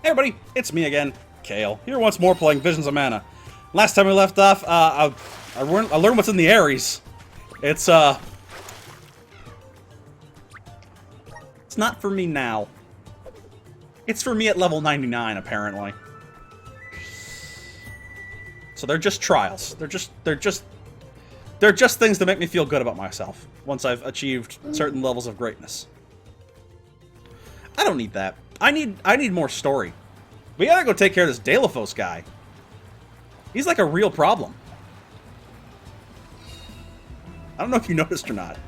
Hey everybody, it's me again, Kale, here once more playing Visions of Mana. Last time we left off, I learned what's in the Ares. It's not for me now. It's for me at level 99, apparently. So they're just trials. They're just things that make me feel good about myself once I've achieved certain levels of greatness. I don't need that. I need more story. We gotta go take care of this Delphos guy. He's like a real problem. I don't know if you noticed or not.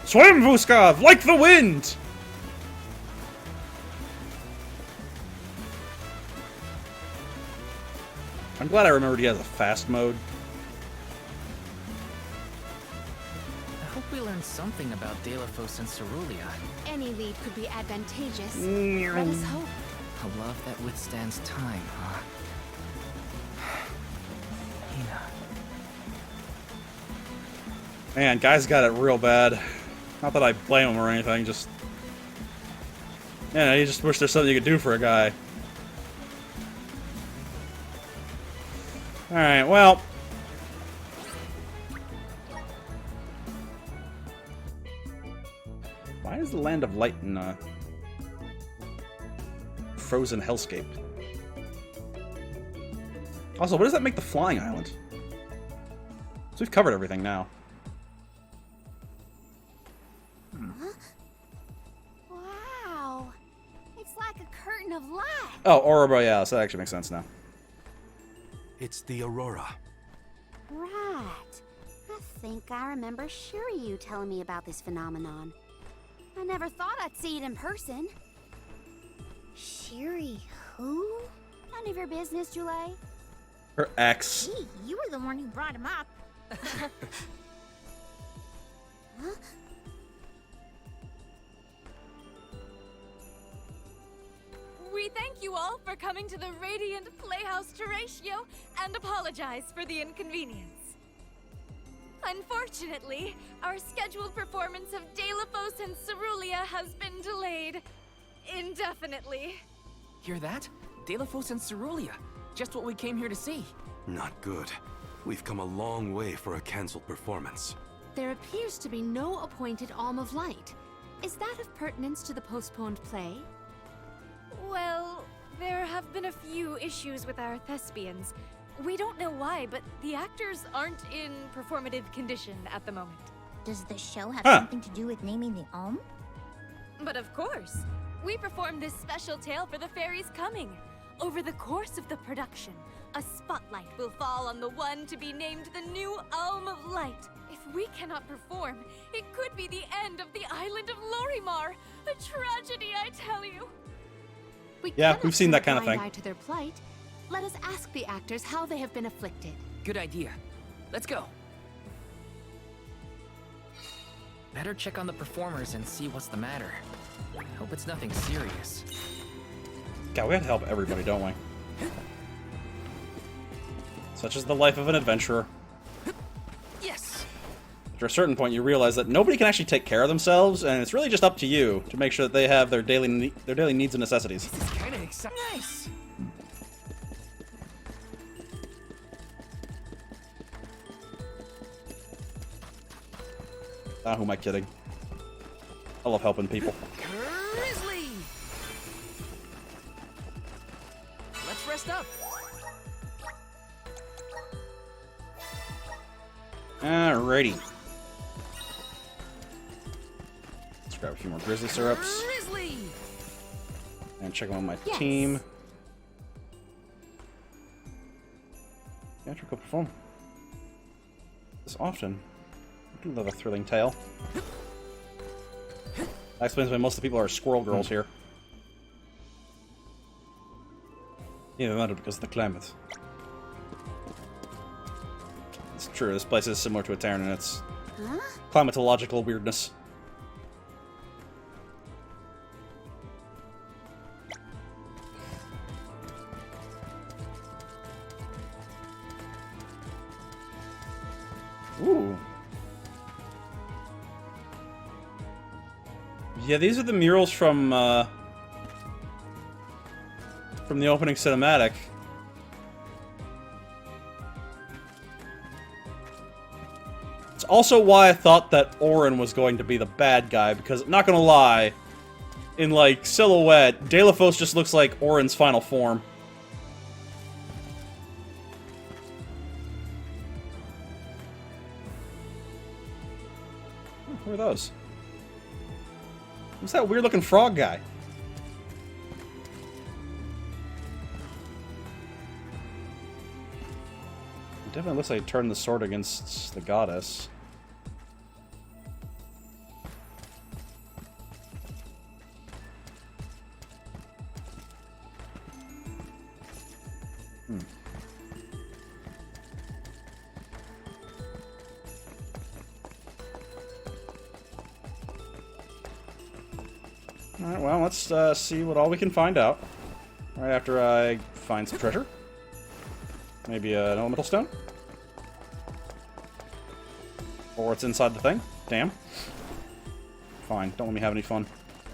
Swim, Vuskov, like the wind! I'm glad I remembered he has a fast mode. I hope we learned something about Delphos and Cerulean. Any lead could be advantageous. Let us hope. A love that withstands time, huh? Hina. Man, guys got it real bad. Not that I blame him or anything, just... Yeah, you just wish there's something you could do for a guy. Alright, well... Why is the Land of Light in frozen hellscape? Also, what does that make the flying island? So we've covered everything now. Wow. It's like a curtain of light. Oh, Aurora Borealis. That actually makes sense now. It's the Aurora. Right. I think I remember Shiryu telling me about this phenomenon. I never thought I'd see it in person. Shiri who? None of your business, Julie. Her ex. Gee, you were the one who brought him up. Huh? We thank you all for coming to the Radiant Playhouse Terratio and apologize for the inconvenience. Unfortunately, our scheduled performance of Delphos and Cerulean has been delayed indefinitely. Hear that? Delphos and Cerulean. Just what we came here to see. Not good. We've come a long way for a cancelled performance. There appears to be no appointed Alm of Light. Is that of pertinence to the postponed play? Well, there have been a few issues with our thespians. We don't know why, but the actors aren't in performative condition at the moment. Does the show have Huh. something to do with naming the Alm? But of course, we performed this special tale for the fairies coming. Over the course of the production, a spotlight will fall on the one to be named the new Alm of Light. If we cannot perform, it could be the end of the island of Lorimar. A tragedy, I tell you. Yeah, Cannot we've seen turn that a kind of blind thing. eye to their plight. Let us ask the actors how they have been afflicted. Good idea. Let's go. Better check on the performers and see what's the matter. Hope it's nothing serious. God, we have to help everybody, don't we? Such is the life of an adventurer. Yes! After a certain point, you realize that nobody can actually take care of themselves, and it's really just up to you to make sure that they have their daily needs and necessities. This is kinda exciting. Nice! Ah, who am I kidding? I love helping people. Grizzly! Let's rest up. Alrighty. Let's grab a few more grizzly syrups Grizzly! and check on my Yes. team. Theatrical perform this often. I do love a thrilling tale. That explains why most of the people are squirrel girls here. Even matter because of the climate. It's true, this place is similar to a town in its Huh? climatological weirdness. Ooh. Yeah, these are the murals from the opening cinematic. It's also why I thought that Orin was going to be the bad guy, because, not gonna lie, in, like, silhouette, Delafos just looks like Orin's final form. Who are those? Who's that weird-looking frog guy? It definitely looks like he turned the sword against the goddess. Alright, well, let's see what all we can find out. Right after I find some treasure. Maybe an elemental stone? Or it's inside the thing? Damn. Fine, don't let me have any fun.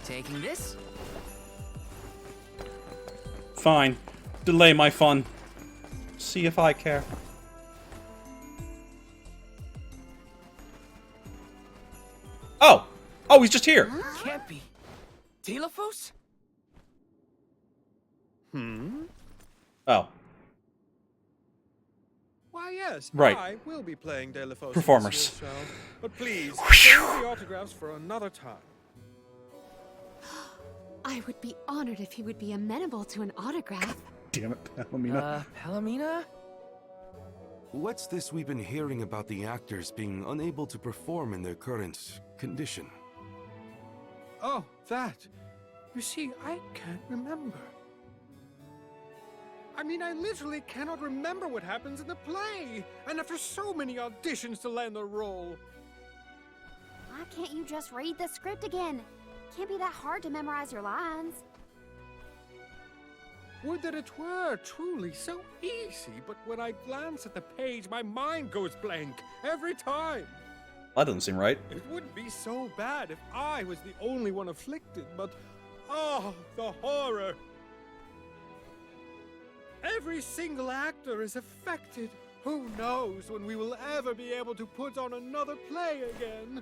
Taking this? Fine. Delay my fun. See if I care. Oh! Oh, he's just here! Can't be. Delafos? Oh. Why, yes. Right. I will be playing Delafos. Performers. This year's show. But please, save the autographs for another time. I would be honored if he would be amenable to an autograph. Damn it, Palomina. Palomina? What's this we've been hearing about the actors being unable to perform in their current condition? Oh, that. You see, I can't remember. I mean, I literally cannot remember what happens in the play. And after so many auditions to land the role. Why can't you just read the script again? Can't be that hard to memorize your lines. Would that it were truly so easy, but when I glance at the page, my mind goes blank every time. That doesn't seem right. It wouldn't be so bad if I was the only one afflicted, but oh, the horror! Every single actor is affected. Who knows when we will ever be able to put on another play again?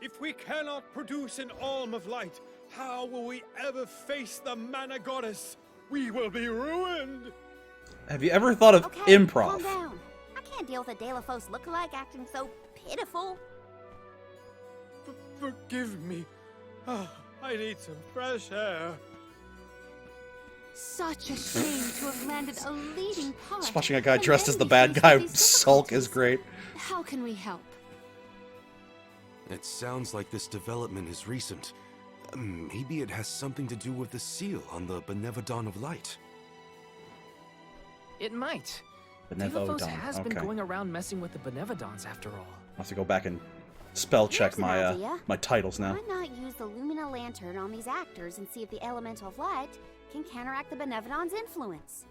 If we cannot produce an Alm of Light, how will we ever face the Mana Goddess? We will be ruined! Have you ever thought of Okay, improv? calm down. I can't deal with a Delafos lookalike acting so pitiful. Forgive me. Ah, I need some fresh air. Such a shame to have landed a leading part. Just watching a guy and dressed then as the we bad face guy all these sulk is difficulties. great. How can we help? It sounds like this development is recent. Maybe it has something to do with the seal on the Benevodon of Light. It might. Benevodon, Delafos has been okay. going around messing with the Benevodons after all. I'll have to go back and spell check Here's an my idea. my titles now. Why not use the Lumina Lantern on these actors and see if the Elemental of Light can counteract the Benevodon's influence?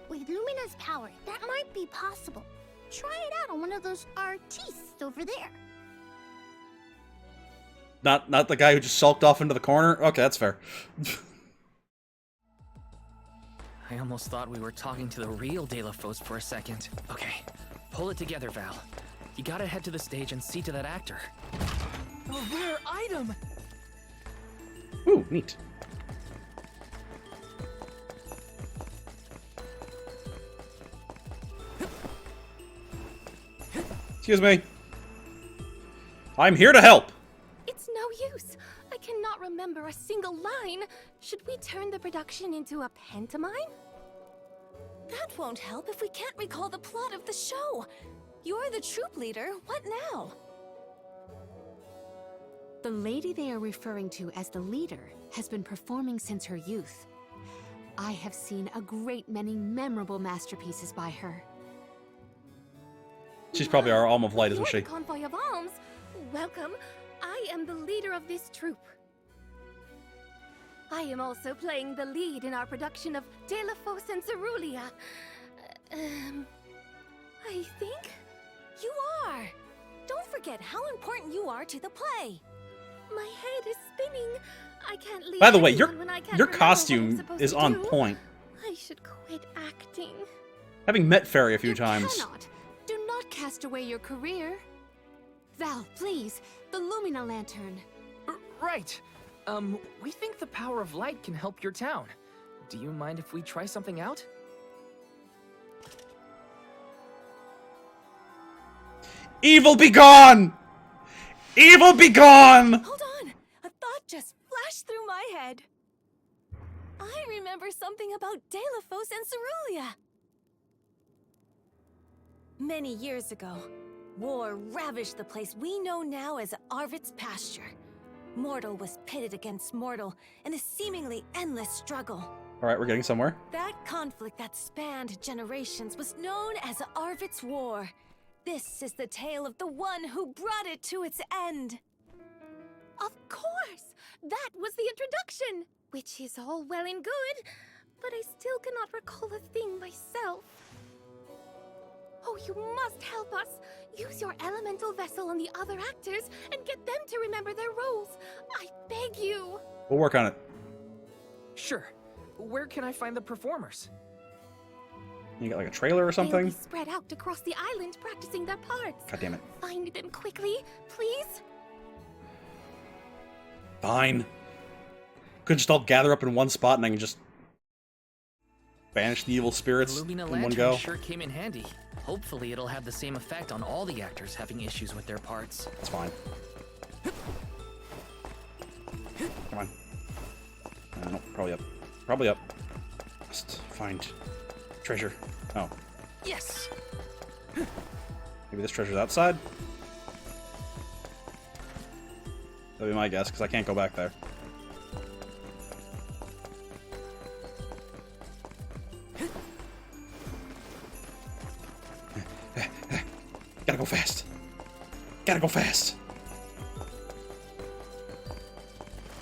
With Lumina's power, that might be possible. Try it out on one of those artistes over there. Not the guy who just sulked off into the corner? Okay, that's fair. I almost thought we were talking to the real Delafos for a second. Okay, pull it together, Val. You gotta head to the stage and see to that actor. A rare item! Ooh, neat. Excuse me. I'm here to help. It's no use. I cannot remember a single line. Should we turn the production into a pantomime? That won't help if we can't recall the plot of the show. You're the troop leader. What now? The lady they are referring to as the leader has been performing since her youth. I have seen a great many memorable masterpieces by her. She's probably our Alm of Light, isn't You're she? the convoy of alms. Welcome. I am the leader of this troop. I am also playing the lead in our production of Delafos and Cerulean. I think you are. Don't forget how important you are to the play. winning. I can't leave. By the way, anyone when I can't your remember what I'm costume supposed is to on do. point. I should quit acting. Having met Fairy a few You times. cannot. Do not cast away your career. Val, please, the Lumina Lantern. Right. We think the power of light can help your town. Do you mind if we try something out? Evil be gone! Evil be gone! Hold on! A thought just flashed through my head. I remember something about Delafos and Cerulia. Many years ago, war ravished the place we know now as Arvid's pasture. Mortal was pitted against mortal in a seemingly endless struggle. Alright, we're getting somewhere. That conflict that spanned generations was known as Arvid's War. This is the tale of the one who brought it to its end. Of course! That was the introduction! Which is all well and good, but I still cannot recall a thing myself. Oh, you must help us! Use your elemental vessel on the other actors and get them to remember their roles. I beg you! We'll work on it. Sure. Where can I find the performers? You got like a trailer or They'll something? be spread out across the island practicing their parts. God damn it. Find them quickly, please. Fine. Could just all gather up in one spot and I can just banish the evil spirits Lumina in one Lantern go. sure came in handy. Hopefully it'll have the same effect on all the actors having issues with their parts. That's fine. Come on. No, probably up. Probably up. Must find treasure. Oh. Yes! Maybe this treasure's outside? That'd be my guess, because I can't go back there. Gotta go fast. Gotta go fast.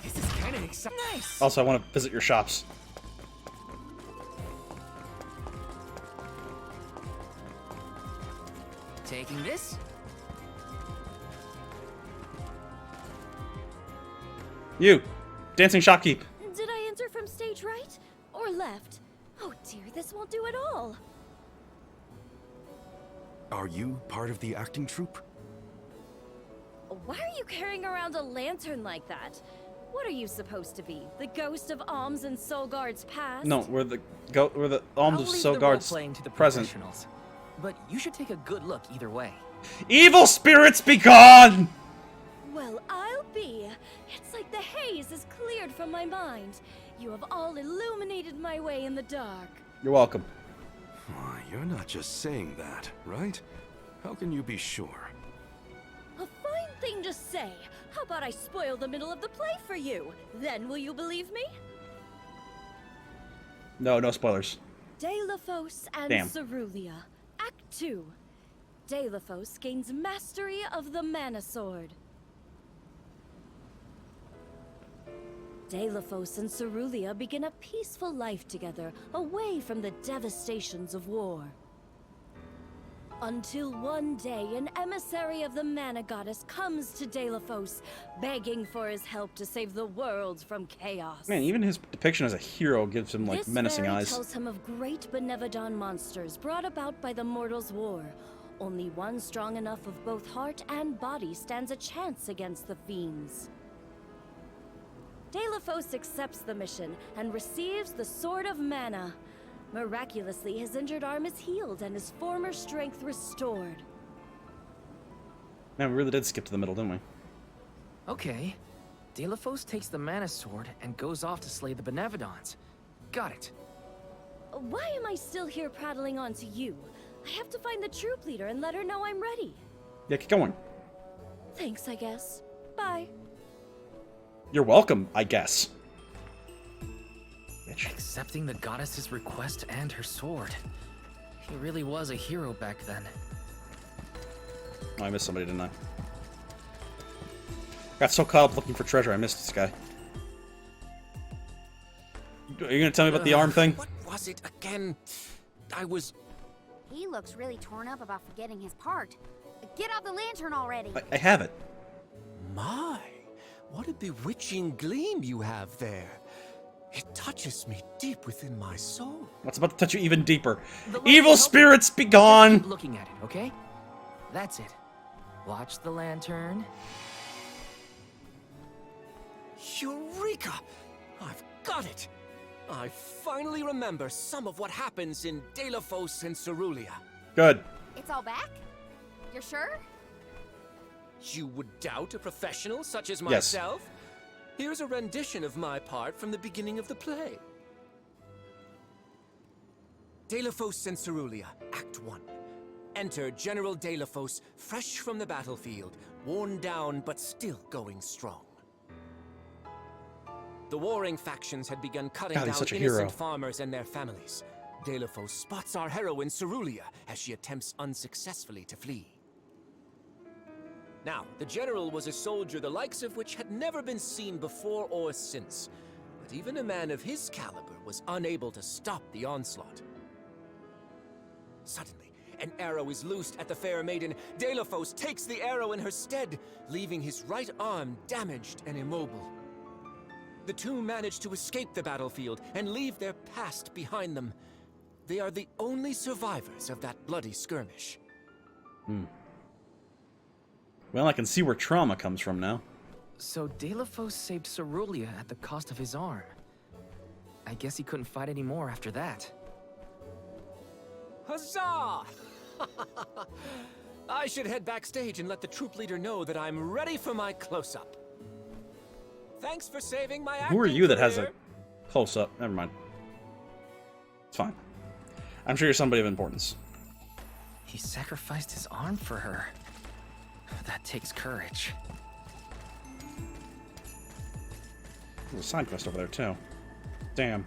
This is kind of exciting. Nice! Also, I want to visit your shops. Taking this? You! Dancing shopkeep. Did I enter from stage right or left? Oh dear, this won't do at all. Are you part of the acting troupe? Why are you carrying around a lantern like that? What are you supposed to be? The ghost of Alms and Solgard's past? No, we're the I'll Alms of leave the Sogard's role-playing to the present. professionals. But you should take a good look either way. Evil spirits be gone! Well, I'll be. It's like the haze is cleared from my mind. You have all illuminated my way in the dark. You're welcome. Why, you're not just saying that, right? How can you be sure? A fine thing to say. How about I spoil the middle of the play for you? Then will you believe me? No, no spoilers. Delafos and Damn. Cerulia. Act 2. Delafos gains mastery of the Mana Sword. Delafos and Cerulia begin a peaceful life together, away from the devastations of war. Until one day, an emissary of the Mana Goddess comes to Delafos, begging for his help to save the world from chaos. Man, even his depiction as a hero gives him, like, This menacing fairy eyes. tells him of great Benevodon monsters brought about by the Mortals' War. Only one strong enough of both heart and body stands a chance against the fiends. Delafos accepts the mission and receives the Sword of Mana. Miraculously, his injured arm is healed and his former strength restored. Man, we really did skip to the middle, didn't we? Okay. Delafos takes the Mana Sword and goes off to slay the Benevodons. Got it. Why am I still here prattling on to you? I have to find the troop leader and let her know I'm ready. Yeah, keep going. Thanks, I guess. Bye. You're welcome, I guess. Bitch. Accepting the goddess's request and her sword. He really was a hero back then. Oh, I missed somebody, didn't I? Got so caught up looking for treasure, I missed this guy. Are you gonna tell me about the arm thing? What was it again? I was... He looks really torn up about forgetting his part. Get out the lantern already! I have it. My, What a bewitching gleam you have there. It touches me deep within my soul. What's about to touch you even deeper? The light Evil will help spirits, be Just gone! keep looking at it, okay? That's it. Watch the lantern. Eureka! I've got it! I finally remember some of what happens in Delafos and Cerulia. Good. It's all back? You're sure? You would doubt a professional such as Yes. myself? Here's a rendition of my part from the beginning of the play. Delafos and Cerulia, Act 1. Enter General Delafos, fresh from the battlefield, worn down but still going strong. The warring factions had begun cutting God, he's down such a innocent hero. farmers and their families. Delafos spots our heroine Cerulia as she attempts unsuccessfully to flee. Now, the general was a soldier the likes of which had never been seen before or since, but even a man of his caliber was unable to stop the onslaught. Suddenly, an arrow is loosed at the fair maiden. Delafos takes the arrow in her stead, leaving his right arm damaged and immobile. The two manage to escape the battlefield and leave their past behind them. They are the only survivors of that bloody skirmish. Well, I can see where trauma comes from now. So Delafos saved Cerulia at the cost of his arm. I guess he couldn't fight anymore after that. Huzzah! I should head backstage and let the troop leader know that I'm ready for my close-up. Thanks for saving my acting Who are you that has a career. close-up? Never mind. It's fine. I'm sure you're somebody of importance. He sacrificed his arm for her. That takes courage. There's a side quest over there, too. Damn.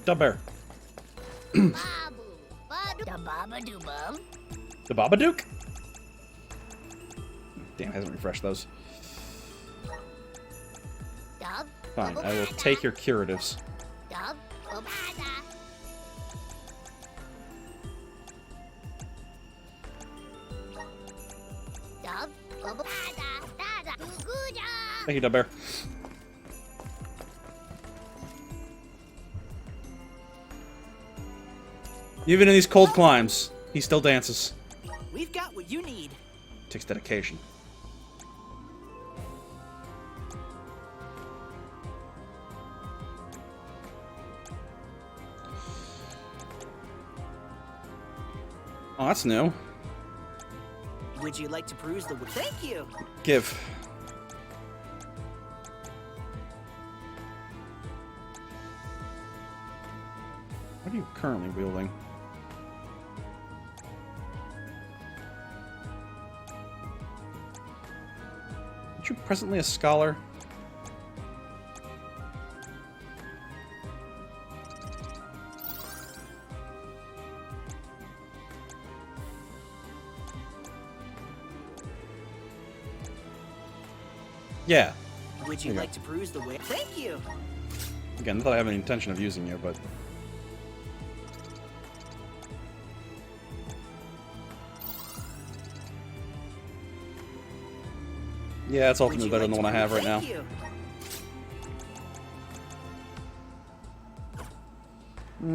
Dub Bear. The Babadook? Damn, hasn't refreshed those. Fine, I will take your curatives. Thank you, Dub Bear. Even in these cold climes, he still dances. We've got what you need. Takes dedication. Oh, that's new. Would you like to peruse the... Thank you! Give. What are you currently wielding? Aren't you presently a scholar? Yeah. Would you There you like to peruse the way? Thank you! Again, not that I have any intention of using you, but... Yeah, it's ultimately better than the one I have right now. Thank you!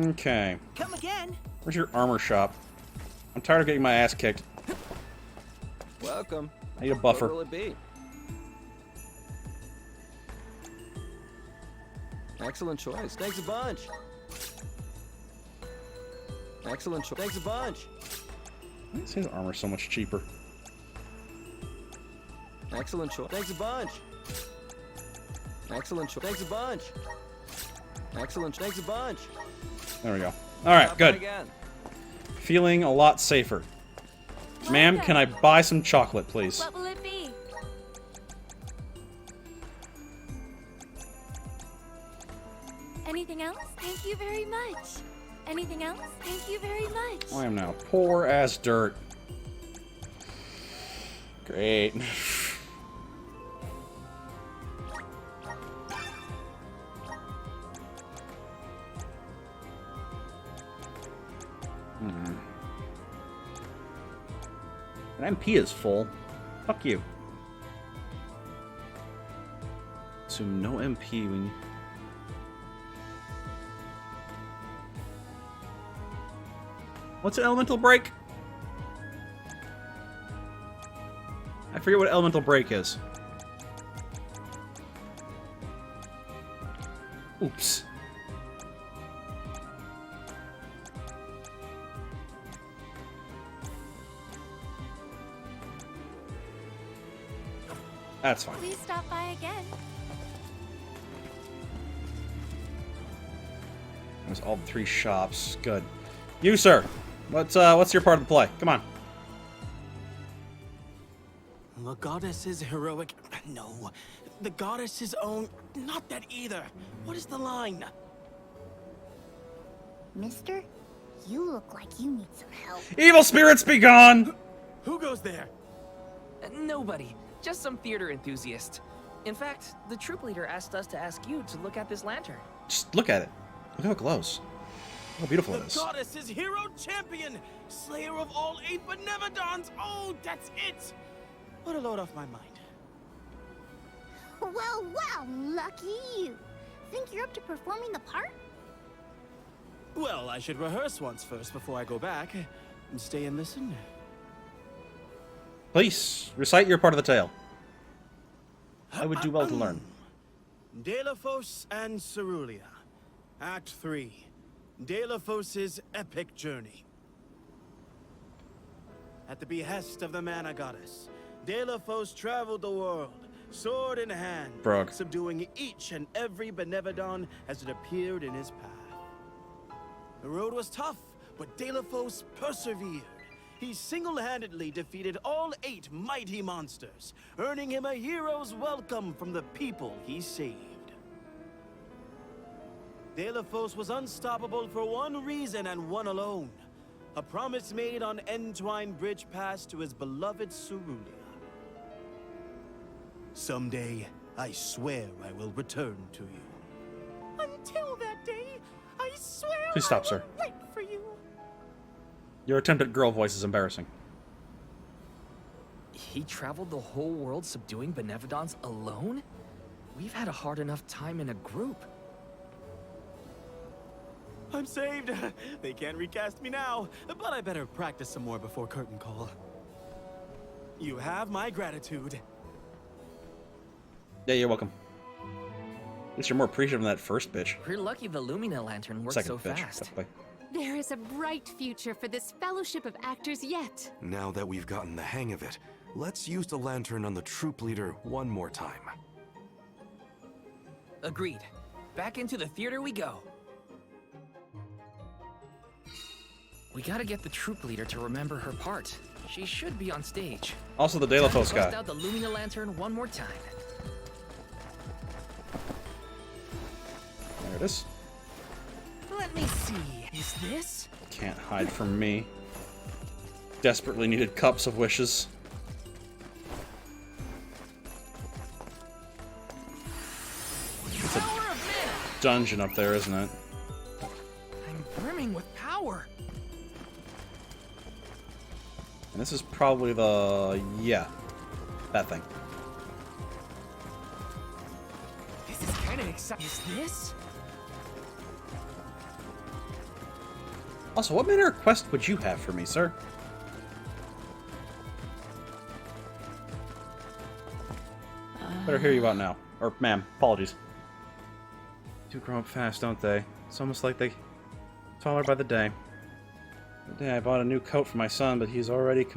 Okay. Come again! Where's your armor shop? I'm tired of getting my ass kicked. Welcome. I need a buffer. What will it be? Excellent choice. Thanks a bunch. Excellent choice. Thanks a bunch. Why is his armor so much cheaper? Excellent choice. Thanks a bunch. Excellent choice. Thanks a bunch. Excellent. Thanks a bunch. There we go. Alright, Stop by good. Again. Feeling a lot safer. Ma'am, can I buy some chocolate, please? What will it be? Anything else? Thank you very much. Anything else? Thank you very much. I am now poor as dirt. Great. An MP is full. Fuck you. Assume no MP when you... What's an elemental break? I forget what elemental break is. Oops. That's fine. Please stop by again. There's all the 3 shops. Good. You, sir. What's your part of the play? Come on. The goddess's heroic... No. The goddess's own... Not that either. What is the line? Mister, you look like you need some help. Evil spirits be gone! Who goes there? Nobody. Just some theater enthusiast. In fact, the troop leader asked us to ask you to look at this lantern. Just look at it. Look how it glows. Look how beautiful it is. The goddess's hero champion! Slayer of all 8 Benevodons! Oh, that's it! What a load off my mind. Well, well, lucky you. Think you're up to performing the part? Well, I should rehearse once first before I go back. And stay and listen. Please, recite your part of the tale. I would do well to learn. Delafos and Cerulia. Act 3. Delafos' epic journey. At the behest of the Mana Goddess, Delafos traveled the world, sword in hand, Brog. subduing each and every Benevodon as it appeared in his path. The road was tough, but Delafos persevered. He single-handedly defeated all 8 mighty monsters, earning him a hero's welcome from the people he saved. Delafos was unstoppable for one reason and one alone. A promise made on Entwine Bridge Pass to his beloved Cerulia. Someday, I swear I will return to you. Until that day, I swear Please stop, I sir. will wait for you. Your attempt at girl voice is embarrassing. He traveled the whole world subduing Benevodons alone? We've had a hard enough time in a group. I'm saved. They can't recast me now, but I better practice some more before curtain call. You have my gratitude. Yeah, you're welcome. At least you're more appreciative than that first bitch. We're lucky the Lumina lantern works Second so bitch. fast. By the way. There is a bright future for this fellowship of actors yet. Now that we've gotten the hang of it, let's use the lantern on the troop leader one more time. Agreed. Back into the theater we go. We gotta get the troop leader to remember her part. She should be on stage. Also the Time to Delafos bust guy. out the Lumina lantern one more time. There it is. Let me see. Is this? Can't hide from me. Desperately needed cups of wishes. It's a Power of mana! dungeon up there, isn't it? I'm brimming with power. And this is probably the... yeah. That thing. This is kind of exciting. Is this? Also, what manner of quest would you have for me, sir? Better hear you out now. Or, ma'am, apologies. Do grow up fast, don't they? It's almost like they... taller by the day. The day I bought a new coat for my son, but he's already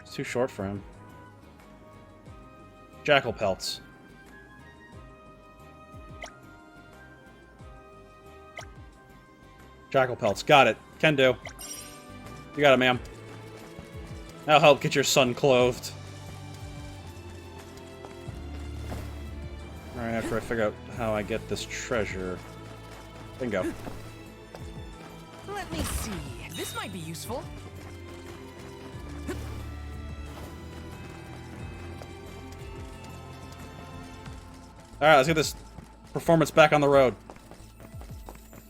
it's too short for him. Jackal pelts. Jackal pelts. Got it. Can do. You got it, ma'am. I'll help get your son clothed. Alright, after I figure out how I get this treasure. Bingo. Let me see. This might be useful. Alright, let's get this performance back on the road.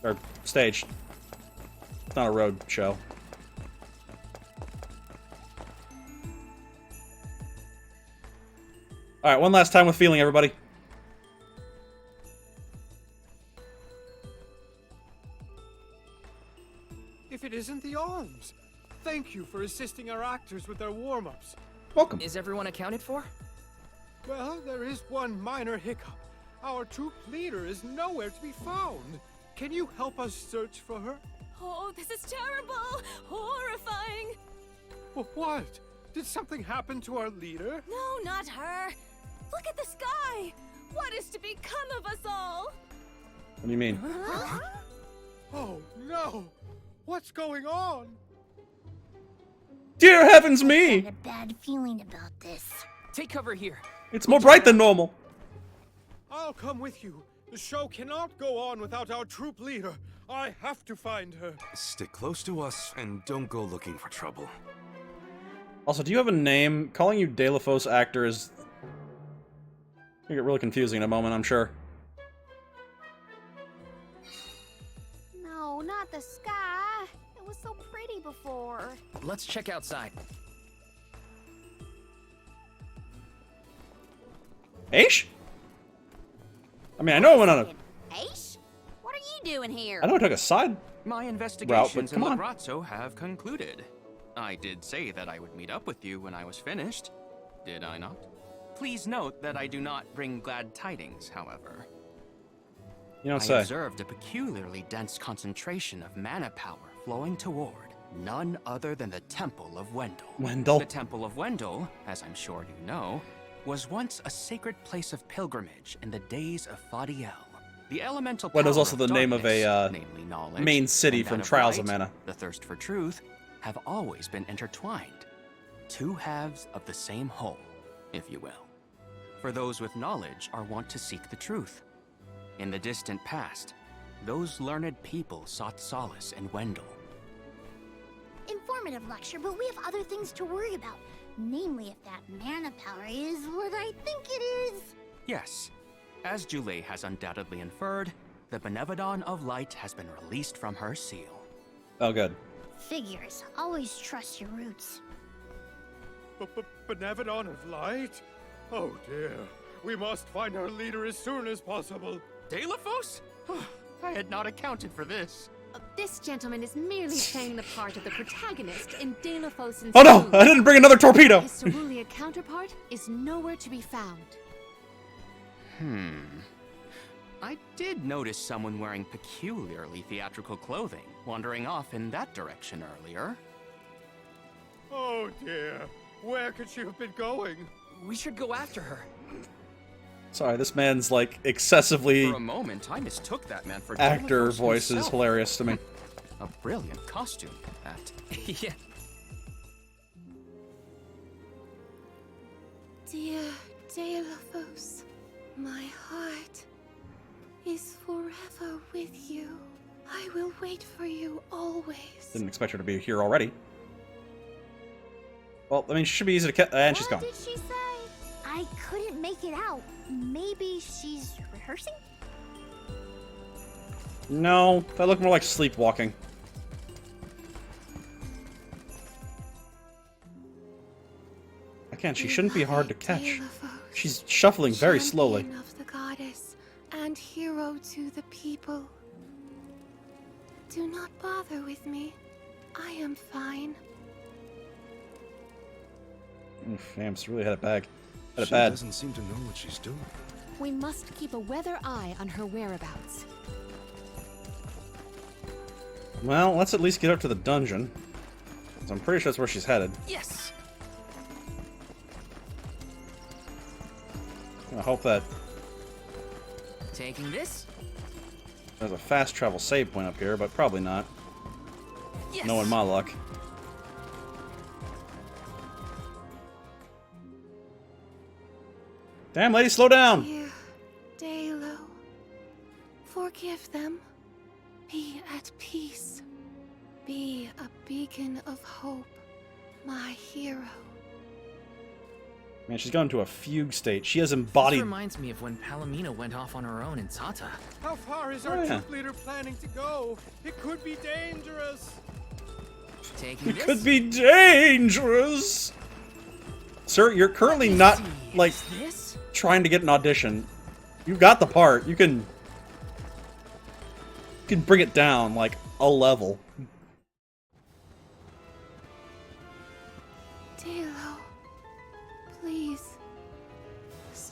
Or stage. It's not a road show. Alright, one last time with feeling, everybody. it isn't the alms. Thank you for assisting our actors with their warm-ups. Welcome. Is everyone accounted for? Well, there is one minor hiccup. Our troop leader is nowhere to be found. Can you help us search for her? Oh, this is terrible! Horrifying! What? Did something happen to our leader? No, not her. Look at the sky! What is to become of us all? What do you mean? Oh, no! What's going on? Dear heavens I me! had a bad feeling about this. Take cover here. It's more bright than normal. I'll come with you. The show cannot go on without our troop leader. I have to find her. Stick close to us and don't go looking for trouble. Also, do you have a name? Calling you Delafos actor is gonna get really confusing in a moment, I'm sure. No, not the sky. It was so pretty before. Let's check outside. Aish? I mean, I know I went on a... Aish? What are you doing here? I know I took a side My route, investigations but in come on. Labrazzo have concluded. I did say that I would meet up with you when I was finished. Did I not? Please note that I do not bring glad tidings, however. You don't I say. observed a peculiarly dense concentration of mana power flowing toward none other than the Temple of Wendell. Wendell? The Temple of Wendell, as I'm sure you know, was once a sacred place of pilgrimage in the days of Fadiel. The elemental power Wendell's also of the name of a, darkness, namely knowledge, main city and from that of Trials of light, Mana. the thirst for truth, have always been intertwined. Two halves of the same whole, if you will. For those with knowledge are wont to seek the truth. In the distant past, those learned people sought solace in Wendell. Informative lecture, but we have other things to worry about. Namely, if that mana power is what I think it is. Yes, as Julie has undoubtedly inferred, the Benevodon of Light has been released from her seal. Oh, good. Figures. Always trust your roots. Benevodon of Light? Oh dear. We must find our leader as soon as possible. Delafos? I had not accounted for this. This gentleman is merely playing the part of the protagonist in Delafos and Oh no! I didn't bring another torpedo! His cerulean counterpart is nowhere to be found. I did notice someone wearing peculiarly theatrical clothing, wandering off in that direction earlier. Oh dear. Where could she have been going? We should go after her. Sorry, this man's like excessively For a moment, I mistook that man for actor Delafos voice is himself. hilarious to me. A brilliant costume, that. Yeah. Dear Delafos, my heart is forever with you. I will wait for you always. Didn't expect her to be here already. Well, I mean, she should be easy to catch. And she's What gone. did she say? I couldn't make it out. Maybe she's rehearsing? No, that looked more like sleepwalking. Again, she shouldn't be hard to catch. Delafos, She's shuffling very slowly. champion of the goddess and hero to the people. Do not bother with me. I am fine. Oof, Amps really had it bad. Had it She bad. doesn't seem to know what she's doing. We must keep a weather eye on her whereabouts. Well, let's at least get up to the dungeon. 'Cause I'm pretty sure that's where she's headed. Yes. I hope that Taking this. there's a fast travel save point up here, but probably not. Yes. Knowing my luck. Damn, lady, slow down! Dear Dalo, forgive them. Be at peace. Be a beacon of hope, my hero. Man, she's gone into a fugue state. She has This embodied. reminds me of when Palomino went off on her own in Tata. How far is our Oh, yeah. troop leader planning to go? It could be dangerous. Taking It this. could be dangerous! Sir, you're currently not, like, Is this? trying to get an audition. You got the part. You can bring it down, like, a level.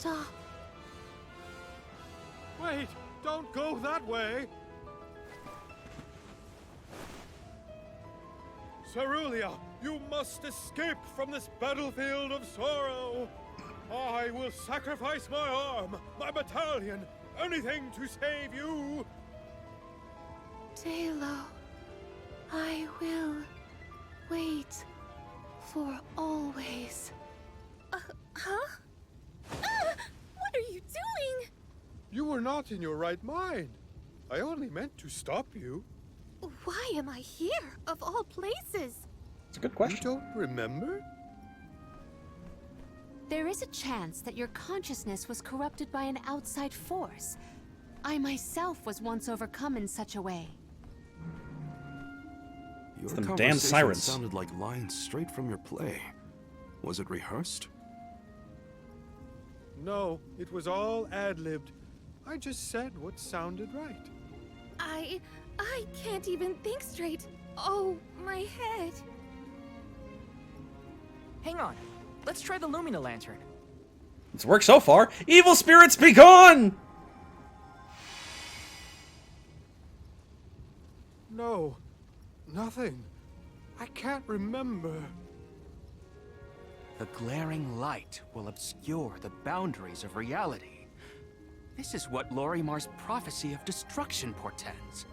stop. Wait! Don't go that way! Cerulia, you must escape from this battlefield of sorrow! I will sacrifice my arm, my battalion, anything to save you! Dalo, I will wait for always. Huh? What are you doing? You were not in your right mind. I only meant to stop you. Why am I here, of all places? It's a good question. You don't remember? There is a chance that your consciousness was corrupted by an outside force. I myself was once overcome in such a way. Your them damn conversation sirens. sounded like lines straight from your play. Was it rehearsed? No, it was all ad-libbed. I just said what sounded right. I can't even think straight. Oh, my head. Hang on. Let's try the Lumina Lantern. It's worked so far. Evil spirits be gone! No, nothing. I can't remember. The glaring light will obscure the boundaries of reality. This is what Lorimar's prophecy of destruction portends.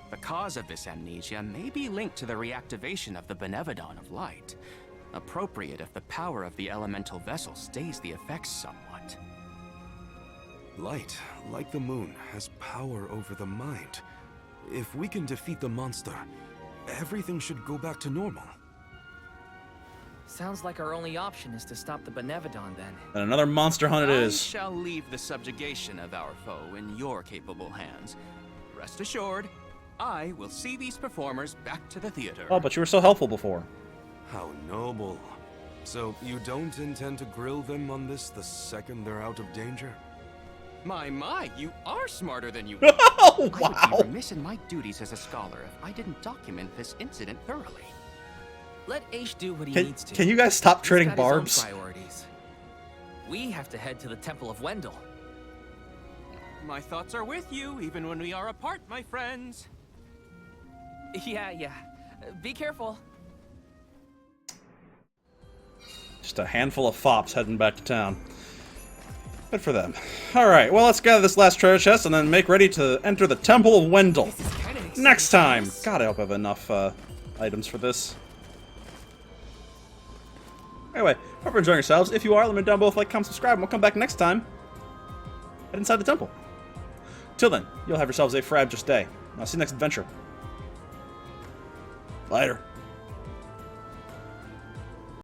The cause of this amnesia may be linked to the reactivation of the Benevodon of Light. Appropriate if the power of the elemental vessel stays the effects somewhat. Light, like the moon, has power over the mind. If we can defeat the monster, everything should go back to normal. Sounds like our only option is to stop the Benevodon then. And another monster hunt it I is. shall leave the subjugation of our foe in your capable hands. Rest assured, I will see these performers back to the theater. Oh, but you were so helpful before. How noble. So, you don't intend to grill them on this the second they're out of danger? My, you are smarter than you Oh, I would wow. be remiss in my duties as a scholar if I didn't document this incident thoroughly. Let Aish do what he Can, needs to. can you guys stop He's trading got his own barbs? priorities. We have to head to the Temple of Wendell. My thoughts are with you, even when we are apart, my friends. Yeah. Be careful. Just a handful of fops heading back to town. Good for them. Alright, well, let's gather this last treasure chest and then make ready to enter the Temple of Wendell. This is kind of exciting. Next time! God, I hope I have enough items for this. Anyway, hope you're enjoying yourselves. If you are, let me know down below, like, comment, subscribe, and we'll come back next time at Inside the Temple. Till then, you'll have yourselves a fabulous day. I'll see you next adventure. Later.